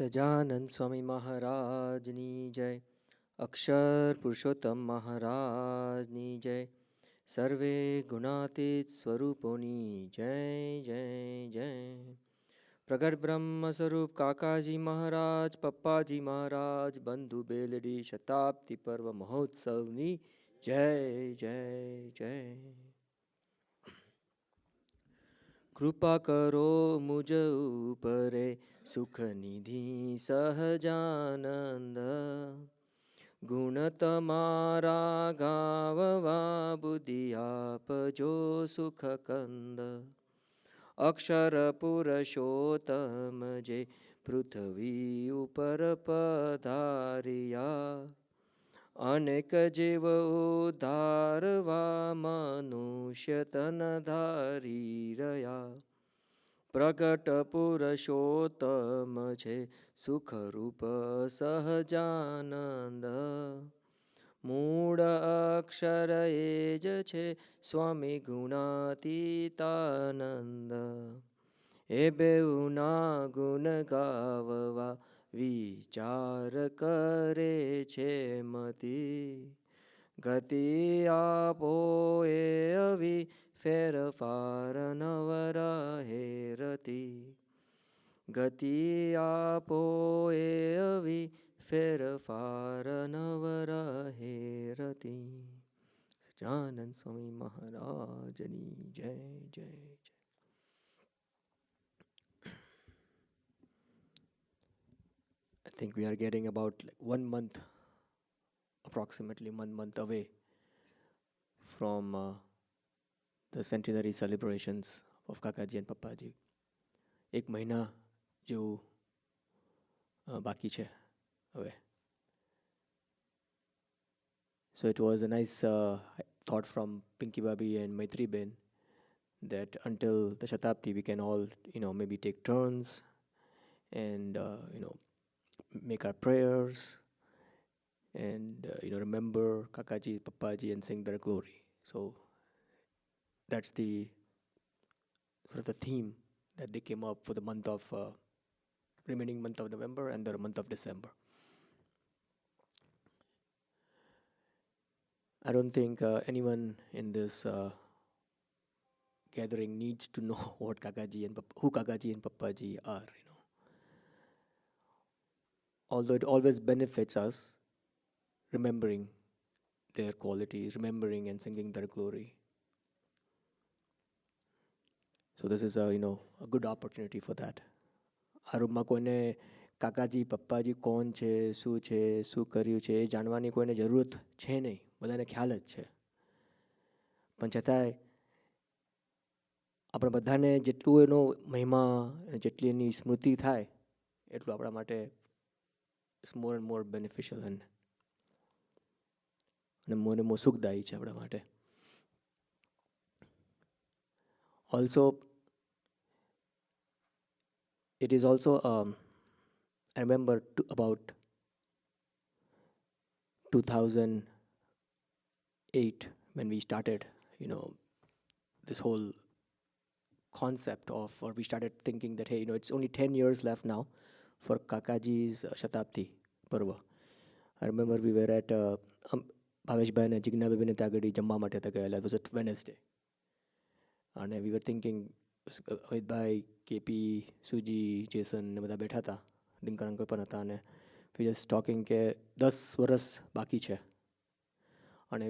સજાનંદ સ્વામી મહારાજની જય. અક્ષર પુરુષોત્તમ મહારાજની જય. સર્વે ગુણાતીત સ્વરૂપોની જય જય જય. પ્રગટ બ્રહ્મ સ્વરૂપ કાકાજી મહારાજ, પપ્પાજી મહારાજ, બંધુ બેલડી શતાબ્દી પર્વ મહોત્સવની જય જય જય. કૃપા કરો મુજ ઉપરે સુખ નિધિ સહજાનંદ. ગુણ તમારા ગાવવા બુદ્ધિ આપજો સુખ કંદ. અક્ષર પુરુષોત્તમ જે પૃથ્વી ઉપર પધાર્યા, અનેક જીવ ઉદ્ધારવા મનુષ્ય તન ધારી રહ્યા. પ્રગટ પુરુષોત્તમ છે સુખરૂપ સહજાનંદ. મૂળ અક્ષર એ જ છે સ્વામી ગુણાતીતાનંદ. એ બેઉના ગુણ ગાવવા વિચાર કરે છે મતી. ગતિ આપો એ આવી ફેરફાર નવરાહે રતી. ગતિ આપો એ આવી ફેરફાર નવરાહે રતી. સજાનંદ સ્વામી મહારાજની જય જય જય. I think we are getting about like 1 month, approximately 1 month away from the centenary celebrations of Kakaji and Pappaji. એક મહિના જેવું બાકી છે હવે. So it was a nice thought from Pinky Babi and Maitri Ben that until the Shatabdi we can all, maybe take turns and, make our prayers and, remember Kakaji, Pappaji and sing their glory. So that's the sort of the theme that they came up for the month of, remaining month of November and the month of December. I don't think anyone in this gathering needs to know what Kakaji and who Kakaji and Pappaji are, Although it always benefits us remembering their qualities, remembering and singing their glory. So this is a good opportunity for that. આ રૂમમાં કોઈને કાકાજી પપ્પાજી કોણ છે, શું કર્યું છે એ જાણવાની કોઈને જરૂરત છે નહીં, બધાને ખ્યાલ જ છે. પણ છતાંય આપણે બધાને જેટલું એનો મહિમા જેટલી એની સ્મૃતિ થાય એટલું આપણા માટે it's more and more beneficial અને મોર સુખદાયી છે આપણા માટે. Also, it is also, I remember about 2008 when we started, this whole concept of, or we started thinking that, hey, it's only 10 years left now for Kakaji's Shatabdi Parva. I remember we were at Bhavesh Bhai and Jigna Bebine Tagadi Jamma Mate Tagayala. It was a Wednesday. And we were thinking, Amit Bhai, KP, Suji, Jason, ne બધા બેઠા હતા, દિનકર uncle પણ હતા, અને we just talking કે 10 વર્ષ બાકી છે. અને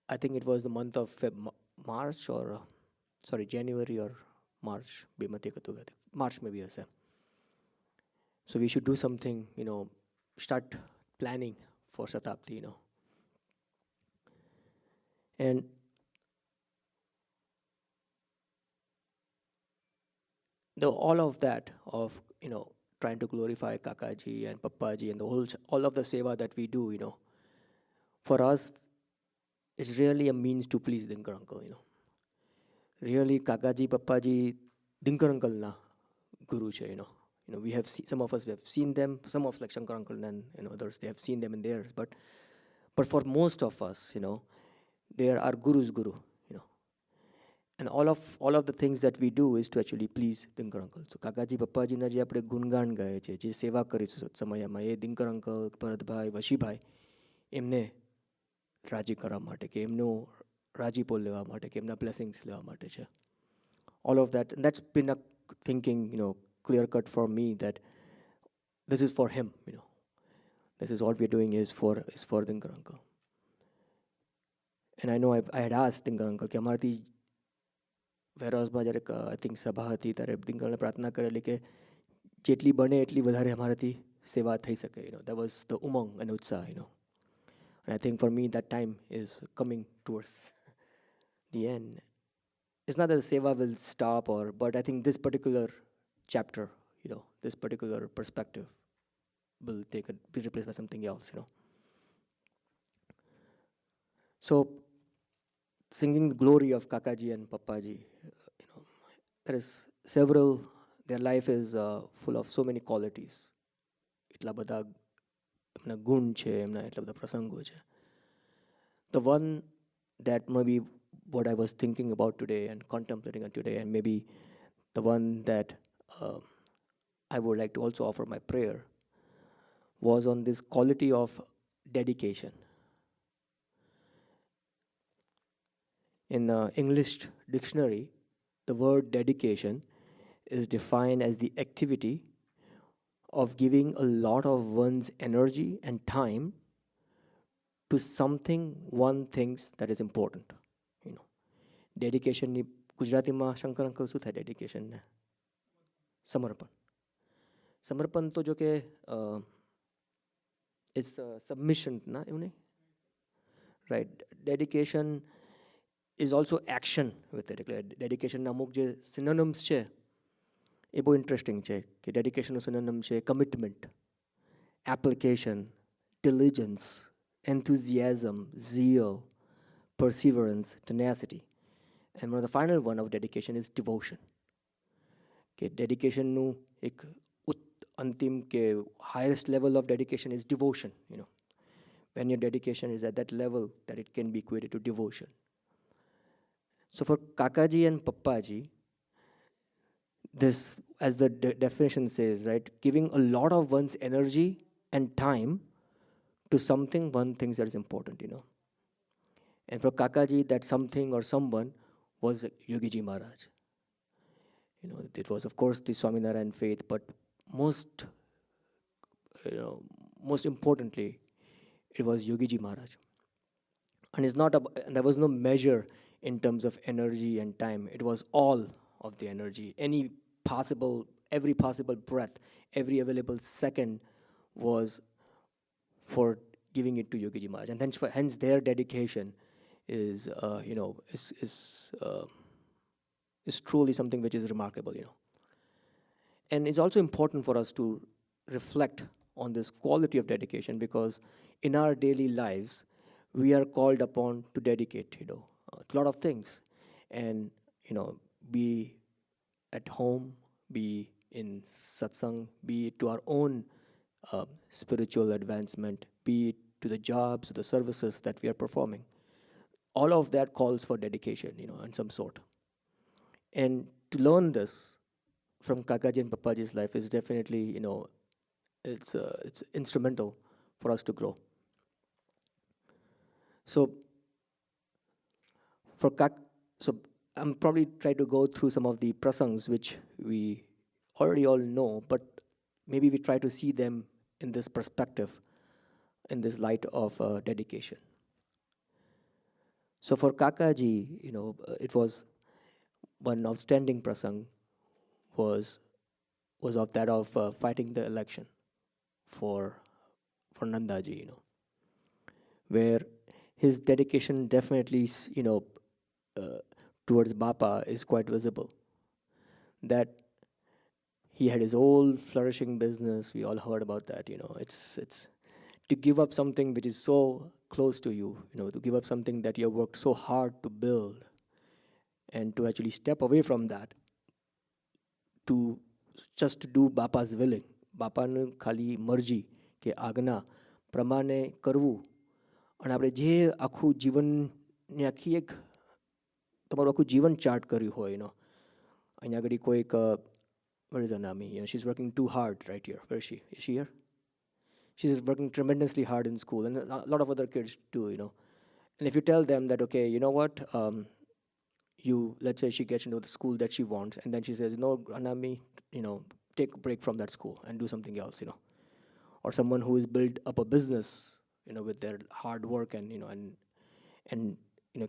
I think it was the month of March or January or March, March maybe હશે. So we should do something, start planning for Shatabdi, And all of that of, trying to glorify Kakaji and Pappaji and all of the seva that we do, for us, it's really a means to please Dinkar uncle, Really, Kakaji, Pappaji, Dinkar uncle na guru che, we have some of us we have seen them, some of like Shankar uncle and others, they have seen them in theirs, but for most of us, they are our guru's guru, And all of the things that we do is to actually please Dinkar uncle. So કાકાજી પપ્પાજીના જે આપણે ગુણગાન ગાય છે, જે સેવા કરીશું સમયમાં, એ દિનકર uncle, Bharatbhai, વશીભાઈ એમને રાજી કરવા માટે, કે એમનો રાજીપો લેવા માટે, કે એમના બ્લેસિંગ્સ લેવા માટે છે. All of that, and that's been a thinking, clear cut for me, that this is for him. This is all we're doing is for Dinkar uncle. And I know I had asked Dinkar uncle કે અમારાથી વેરહાઉસમાં જ્યારે I think સભા હતી ત્યારે દિનકરને પ્રાર્થના કરેલી કે જેટલી બને એટલી વધારે અમારાથી સેવા થઈ શકે. That was the umang and utsaah. And I think for me that time is coming towards the end. It's not that the seva will stop, but I think this particular chapter, this particular perspective will be replaced by something else. So singing the glory of Kakaji and Pappaji, there is several, their life is full of so many qualities. એટલા બધા એમના ગુણ છે, એમના એટલા બધા પ્રસંગો છે. The one that maybe what I was thinking about today and contemplating on today, and maybe the one that I would like to also offer my prayer, was on this quality of dedication. In the English dictionary, the word dedication is defined as the activity of giving a lot of one's energy and time to something one thinks that is important. Dedication ni ગુજરાતીમાં Shankar uncle શું થાય dedication ને? સમર્પણ. સમર્પણ તો જો કે it's submission ના, એવું નહીં? Right. Dedication is also action with it. ડેડિકેશનના અમુક જે સિનોનિમ્સ છે એ બહુ ઇન્ટરેસ્ટિંગ છે, કે ડેડિકેશનનું સિનોનિમ છે commitment, application, diligence, enthusiasm, zeal, perseverance, tenacity. And one of the final one of dedication is devotion. કે ડેડિકેશનનું એક અંતિમ કે highest level of dedication is devotion. When your dedication is at that level, that it can be equated to devotion. So for Kakaji and Pappaji, this, as the definition says, right, giving a lot of one's energy and time to something one thinks that is important. And for Kakaji, that something or someone was Yogi Ji Maharaj. It was of course the Swaminarayan faith, but most importantly, it was Yogi Ji Maharaj. And it's not and there was no measure in terms of energy and time. It was all of the energy. Every possible breath, every available second was for giving it to Yogi Ji Maharaj. And hence their dedication is truly something which is remarkable. And it's also important for us to reflect on this quality of dedication, because in our daily lives, we are called upon to dedicate, to a lot of things. And, be at home, be in satsang, be it to our own spiritual advancement, be it to the jobs, to the services that we are performing. All of that calls for dedication, in some sort. And to learn this from Kakaji and Pappaji's life is definitely, it's instrumental for us to grow. So I'm probably trying to go through some of the prasangs which we already all know, but maybe we try to see them in this perspective, in this light of dedication. So for Kakaji, it was one outstanding prasang was of that of fighting the election for Nandaji, where his dedication definitely, towards Bapa is quite visible. That he had his whole flourishing business. We all heard about that. It's to give up something which is so close to you. To give up something that you have worked so hard to build, and to actually step away from that, to just do Bapa's willing. Bapaનું ખાલી મરજી કે આજ્ઞા પ્રમાણે કરવું. અને આપણે જે આખું જીવનની આખી એક તમારું આખું જીવન ચાર્ટ કર્યું હોય, અહીંયા આગળ કોઈક where is Anami? She's working too hard right here. Where is she? Is she here? She's working tremendously hard in school, and a lot of other kids too. And if you tell them that, okay, you know what, let's say she gets into the school that she wants, and then she says, no, Anami, take a break from that school and do something else. Or someone who has built up a business, with their hard work and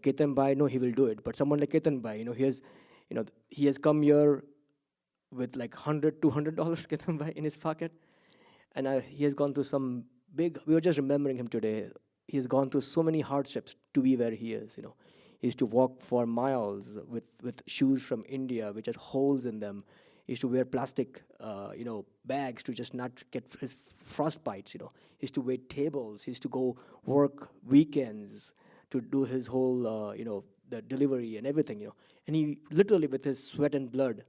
Ketan Bhai, no, he will do it. But someone like Ketan Bhai, he has come here with like $100, $200 Ketan Bhai in his pocket, and he has gone through some big. We were just remembering him today. He has gone through so many hardships to be where he is. He used to walk for miles with shoes from India which had holes in them. He used to wear plastic, bags to just not get his frost bites. He used to wait tables. He used to go work weekends to do his whole, the delivery and everything. And he literally, with his sweat and blood,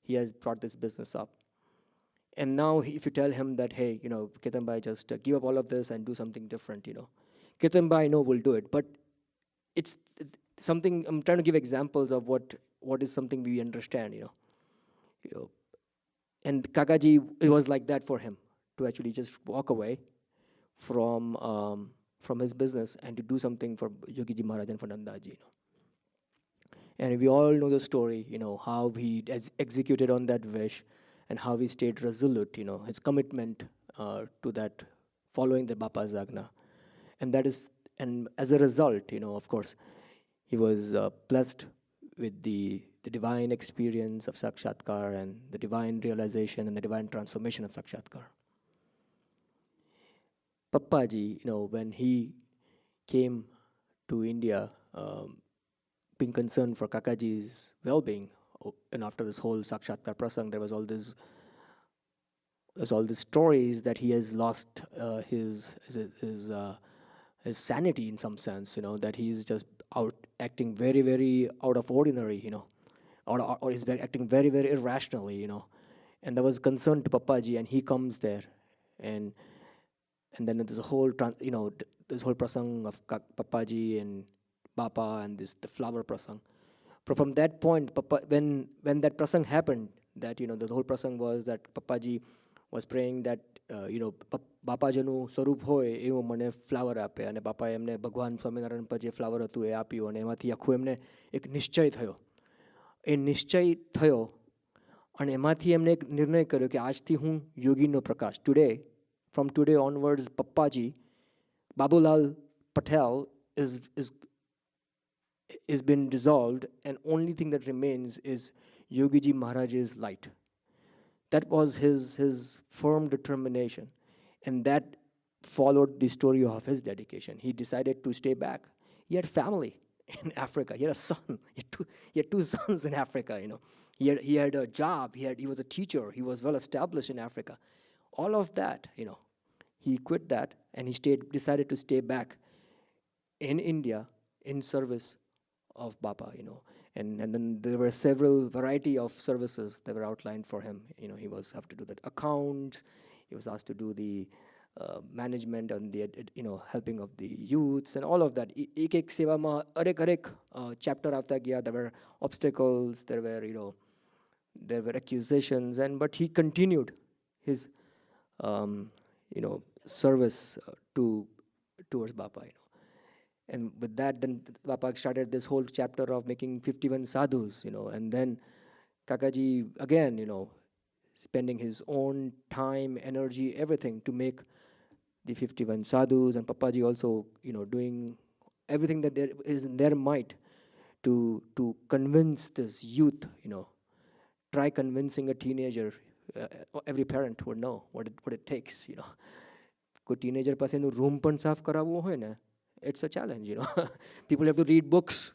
he has brought this business up. And now, if you tell him that, hey, Ketan Bhai, just give up all of this and do something different, Ketan Bhai, will do it. But it's something, I'm trying to give examples of what is something we understand, And Kakaji, it was like that for him, to actually just walk away from his business and to do something for Yogi Ji Maharaj and for Nandaji, And we all know the story, how he executed on that wish and how he stayed resolute, his commitment to that, following the Bapa's Agna. And as a result, of course, he was blessed with the divine experience of Sakshatkar and the divine realization and the divine transformation of Sakshatkar. Pappaji, when he came to India, being concerned for Kakaji's well-being, and after this whole Sakshatkar Prasang, there was all these stories that he has lost his sanity in some sense, that he's just acting very, very out of ordinary, or he's acting very, very irrationally, And there was concern to Pappaji, and he comes there, and then there's a whole, this whole prasang of Pappaji and Bapa and the flower prasang. But from that point, when that prasang happened, that the whole prasang was that Pappaji was praying that બાપા જેનું સ્વરૂપ હોય એવું મને flower આપે, અને બાપાએ એમને ભગવાન સ્વામિનારાયણ પર જે ફ્લાવર હતું એ આપ્યું, અને એમાંથી આખું એમને એક નિશ્ચય થયો. એ નિશ્ચય થયો અને એમાંથી એમને એક નિર્ણય કર્યો કે આજથી હું યોગીનો પ્રકાશ. From today onwards, Pappaji, Babulal Patel is been dissolved, and only thing that remains is Yogi Ji Maharaj's light. That was his firm determination, and that followed the story of his dedication. He decided to stay back. He had family in Africa. He had a son. He had two sons in Africa. He had a job. He was a teacher. He was well established in Africa. All of that, he quit that, and he decided to stay back in India in service of Baba, And then there were several variety of services that were outlined for him. He was have to do the accounts. He was asked to do the management and the helping of the youths and all of that. Ek seva ma arek chapter after gaya, there were obstacles, there were accusations, but he continued his service towards Baba. And with that, then Bapa started this whole chapter of making 51 sadhus, and then Kakaji again, spending his own time, energy, everything to make the 51 sadhus, and Pappaji also, doing everything that there is in their might to convince this youth, try convincing a teenager. Every parent would know what it takes, કોઈ teenager પાસે એનું room પણ સાફ કરાવવું હોય ને, it's a challenge, People have to read books,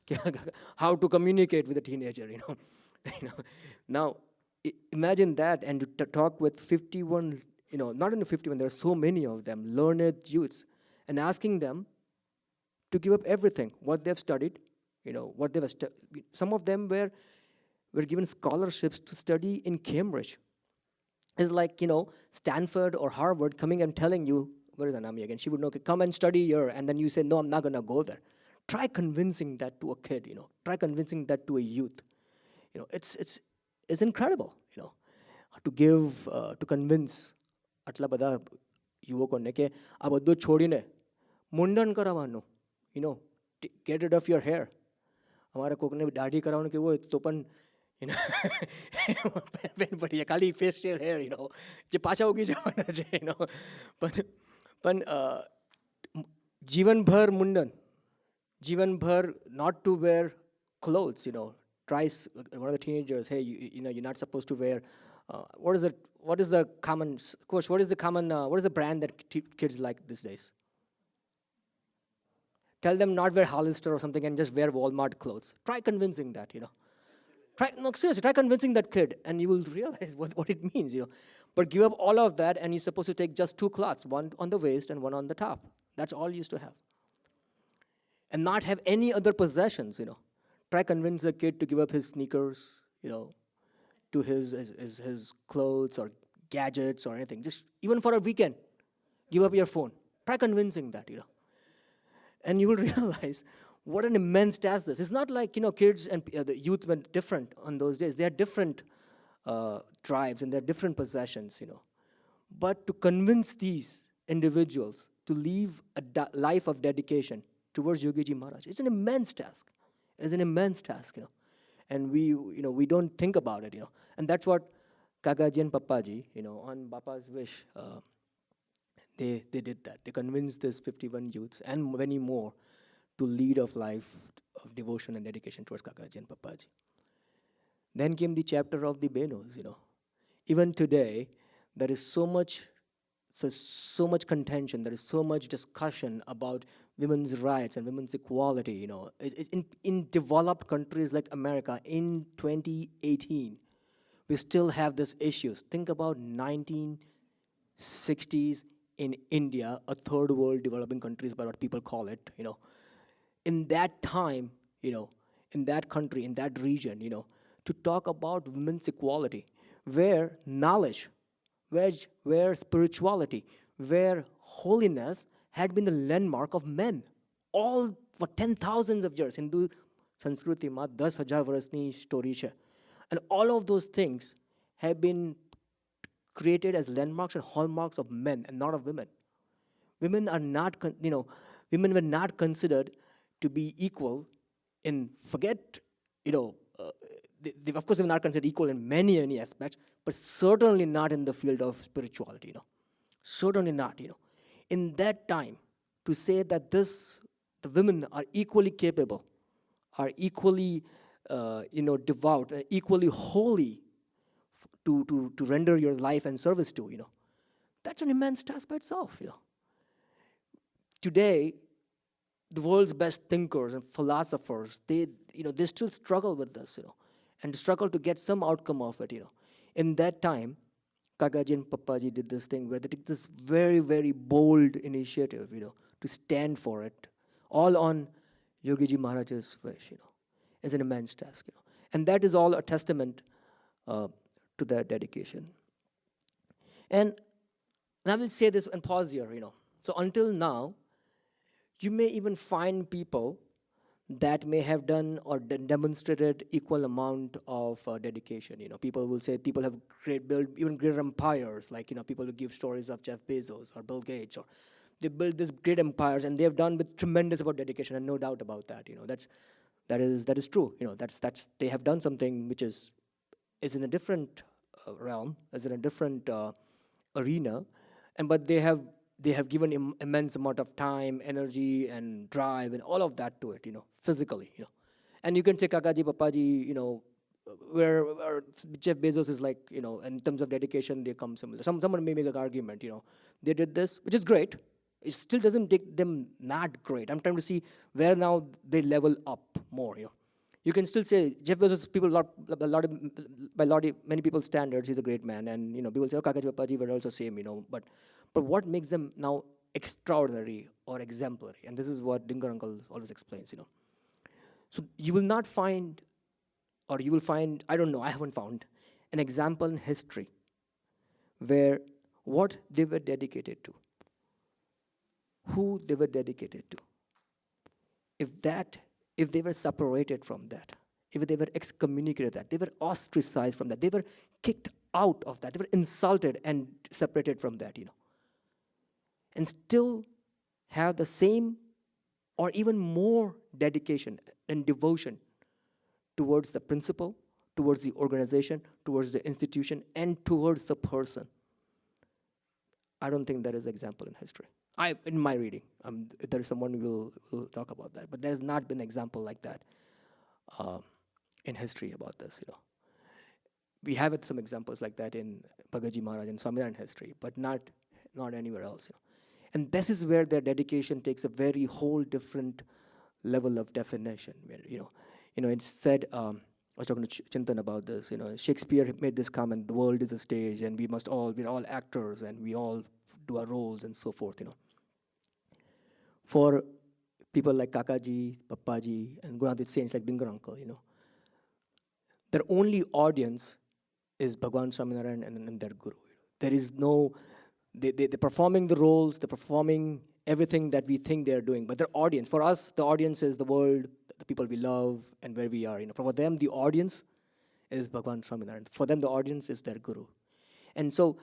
how to communicate with a teenager, Now, imagine that, and to talk with 51, not only 51, there are so many of them, learned youths, and asking them to give up everything, what they've studied, what they've some of them were given scholarships to study in Cambridge. It's like, Stanford or Harvard coming and telling you, where is Anami again? She would know, okay, come and study here, and then you say, no, I'm not going to go there. Try convincing that to a kid, try convincing that to a youth. It's incredible, to give, to convince આટલા બધા યુવકોને કે આ બધું છોડીને મુંડન કરાવવાનું, get rid of your hair. અમારે કોકને દાઢી કરાવવાનું કેવું હોય તો પણ પેન પડી ખાલી ફેશિયલ હેર, જે પાછા ઉગી જવાના છે, પણ જીવનભર મુંડન, જીવનભર not to wear clothes, tries one of the teenagers, hey, you're not supposed to wear, what is the common, course, what is the brand that kids like these days? Tell them not wear Hollister or something and just wear Walmart clothes. Try convincing that, seriously, try convincing that kid and you will realize what it means, But give up all of that and you're supposed to take just 2 cloths, one on the waist and one on the top. That's all you used to have. And not have any other possessions, Try convince a kid to give up his sneakers, to his clothes or gadgets or anything. Just even for a weekend, give up your phone. Try convincing that, And you will realize what an immense task this is. It's not like, kids and the youth were different on those days. They had different tribes and their different possessions, But to convince these individuals to live a life of dedication towards Yogi Ji Maharaj, it's an immense task. It's an immense task, And we don't think about it, And that's what Kakaji and Papaji, on Bapa's wish, they did that. They convinced this 51 youths and many more to lead a life of devotion and dedication towards Kakaji and Papaji. Then came the chapter of the Benos, Even today, there is so much contention, there is so much discussion about women's rights and women's equality, In developed countries like America in 2018, we still have these issues. Think about 1960s in India, a third world developing countries, by what people call it, In that time, in that country, in that region, to talk about women's equality, where knowledge, where spirituality, where holiness had been the landmark of men. All for 10,000s of years. Hindu Sanskriti ma 10,000 varasni story છે. And all of those things have been created as landmarks and hallmarks of men and not of women. Women are not, women were not considered to be equal in, forget, they of course they were not considered equal in many aspects, but certainly not in the field of spirituality, Certainly not, In that time, to say that the women are equally capable, are equally, devout, and equally holy to render your life and service to, that's an immense task by itself, Today, the world's best thinkers and philosophers, they still struggle with this, and struggle to get some outcome of it, In that time, Kakaji and Papaji did this thing where they took this very, very bold initiative, to stand for it, all on Yogi Ji Maharaj's wish, It's an immense task, And that is all a testament to their dedication. And I will say this and pause here, So until now, you may even find people that may have done or demonstrated equal amount of dedication. People will say people have built even greater empires, like, people who give stories of Jeff Bezos or Bill Gates, or they build these great empires and they have done with tremendous about dedication, and no doubt about that. That is true. That's they have done something which is in a different realm, is in a different arena, but they have given immense amount of time, energy, and drive, and all of that to it, physically, And you can say Kakaji, Papaji, where Jeff Bezos is like, in terms of dedication, they come similar. Someone may make an argument, they did this, which is great. It still doesn't make them not great. I'm trying to see where now they level up more, You can still say Jeff Bezos, many people's standards, he's a great man, and people say, oh, Kakaji, Papaji were also same, But what makes them now extraordinary or exemplary? And this is what Dingar Uncle always explains, So you will not find, or you will find, I don't know, I haven't found an example in history where what they were dedicated to, who they were dedicated to, if that, if they were separated from that, if they were excommunicated that, they were ostracized from that, they were kicked out of that, they were insulted and separated from that, and still have the same or even more dedication and devotion towards the principle, towards the organization, towards the institution, and towards the person. I don't think there is example in history. In my reading, if there is someone who will talk about that, but there's not been example like that uh, in history about this. We have some examples like that in Bhagaji Maharaj and Swaminarayan history, but not anywhere else. And this is where their dedication takes a very whole different level of definition. Where it's said. I was talking to Chintan about this. Shakespeare made this comment: "The world is a stage, and we're all actors, and we all do our roles and so forth." For people like Kakaji, Pappaji, and Gurudit saints like Dingar Uncle, their only audience is Bhagwan Swaminarayan and their Guru. There is no, they're performing the roles, they're performing everything that we think they're doing, but their audience, for us, the audience is the world, the people we love, and where we are. For them, the audience is Bhagwan Swaminarayan. For them, the audience is their Guru. And so,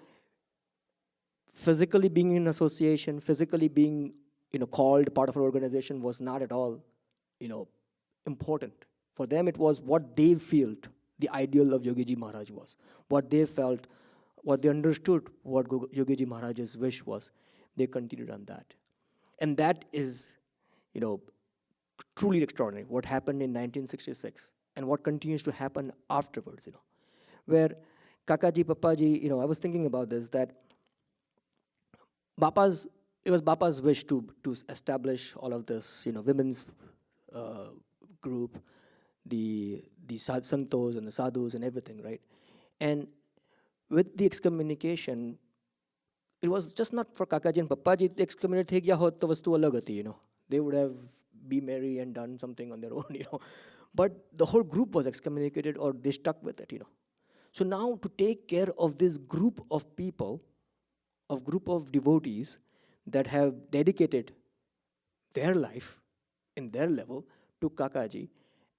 physically being in association, physically being called part of an organization was not at all important. For them, it was what they felt the ideal of Yogi Ji Maharaj was, what they felt, what they understood, what Yogi Ji Maharaj's wish was. They continued on that. And that is, truly extraordinary, what happened in 1966 and what continues to happen afterwards, where Kakaji, Pappaji, I was thinking about this, that it was Bapa's wish to establish all of this, women's group, the santos and the sadhus and everything, right? And with the excommunication, it was just not for Kakaji and Pappaji. The excommunicated gya hot to vastu alag hati, They would have be merry and done something on their own, But the whole group was excommunicated, or they stuck with it, So now to take care of this group of people, of group of devotees that have dedicated their life in their level to Kakaji,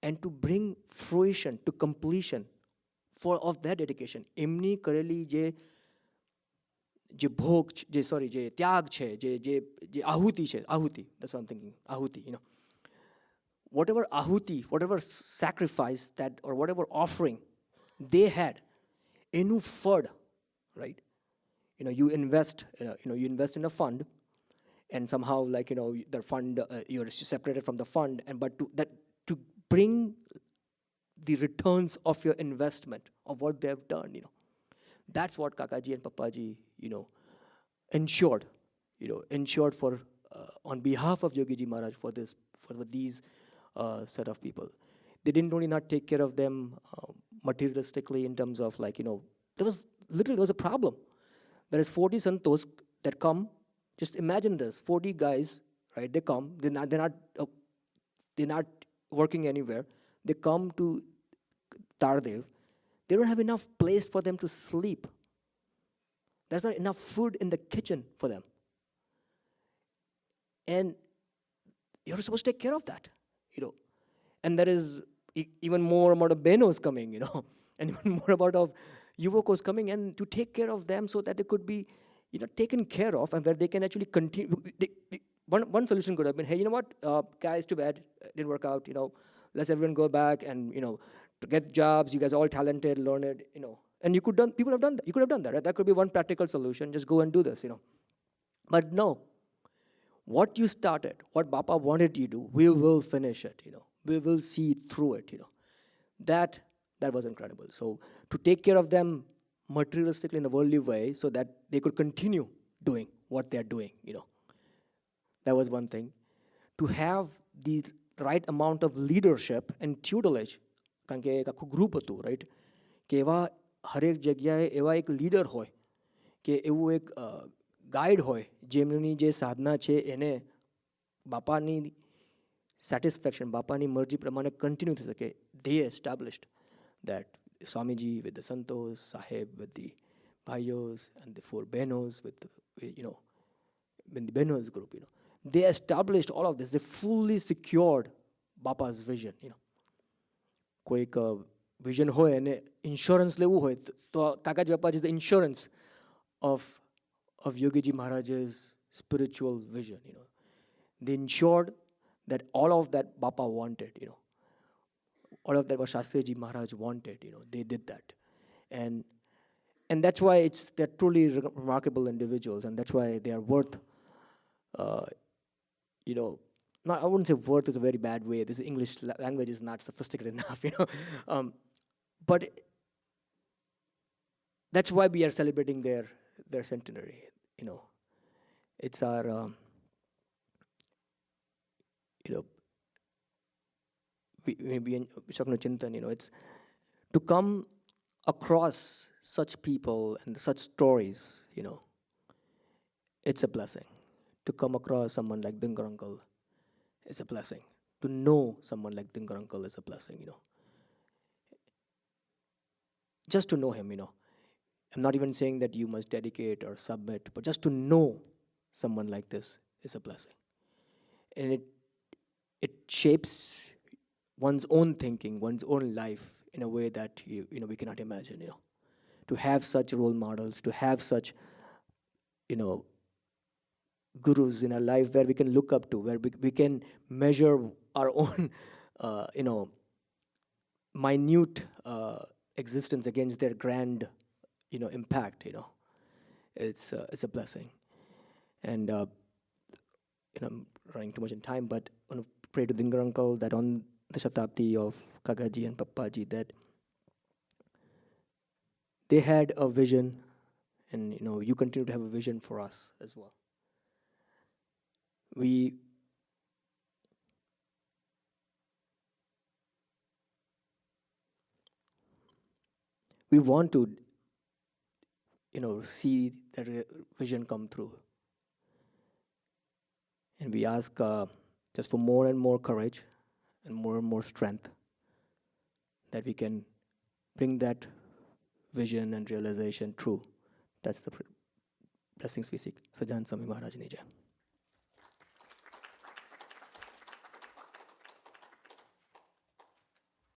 and to bring fruition, to completion of their dedication. Emni kareli je bhog, je tyag che, je ahuti che, ahuti, that's what I'm thinking, ahuti, Whatever ahuti, whatever sacrifice that, or whatever offering they had, enu fud, right? You invest, you invest in a fund, and somehow, the fund, you're separated from the fund, but to bring the returns of your investment of what they have done, that's what Kakaji and Pappaji, ensured, ensured for on behalf of Yogi Ji Maharaj for these set of people. They didn't only not take care of them materialistically in terms of there was a problem. There is 40 santos that come. Just imagine this: 40 guys, right? They come. They're not working anywhere. They come to Tardev. They don't have enough place for them to sleep. There's not enough food in the kitchen for them. And you're supposed to take care of that, And there is even more amount of benos coming, and even more amount of yuvakos coming, and to take care of them so that they could be, taken care of, and where they can actually continue. One solution could have been, hey, you know what, guys, too bad, it didn't work out, let's everyone go back and, to get jobs, you guys are all talented, learn it, and people have done that. You could have done that, right? That could be one practical solution, just go and do this, But no, what you started, what Bapa wanted you to do, we will finish it, We will see through it, That was incredible. So to take care of them materialistically in the worldly way so that they could continue doing what they're doing, That was one thing. To have the right amount of leadership and tutelage, કારણ કે એક આખું group હતું, right, કે એવા હરેક જગ્યાએ એવા એક લીડર હોય, કે એવું એક ગાઈડ હોય, જેમની જે સાધના છે એને બાપાની સેટિસ્ફેક્શન, બાપાની મરજી પ્રમાણે કન્ટિન્યુ થઈ શકે. They established that Swamiji with the Santos, Sahib with the Bhaios, and the 4 Benos with the, with the Benos group, they established all of this. They fully secured Bapa's vision. કોઈ એક vision હોય અને insurance લેવું હોય તો કાકાજી બાપા is the insurance of Yogiji Maharaj's spiritual vision. They ensured that all of that Bapa wanted, all of that what Shastriji Maharaj wanted, they did that. And that's why they're truly remarkable individuals, and that's why they are worth, uh, not, I wouldn't say worth is a very bad way. This English language is not sophisticated enough, but that's why we are celebrating their centenary. It's our, it's to come across such people and such stories, it's a blessing. To come across someone like Dingar Uncle is a blessing. To know someone like Dingar Uncle is a blessing, Just to know him, I'm not even saying that you must dedicate or submit, but just to know someone like this is a blessing. And it shapes one's own thinking, one's own life in a way that we cannot imagine. To have such role models, to have such gurus in our life where we can look up to, where we can measure our own minute existence against their grand impact. It's a blessing. And I'm running too much in time, but I want to pray to Dingar Uncle that on the Shatabdi of Kakaji and Pappaji, that they had a vision, and you continue to have a vision for us as well. We want to see that vision come through, and we ask just for more and more courage and more strength, that we can bring that vision and realization true. That's the blessings we seek. Sajan Sami Maharaj Ni Jai.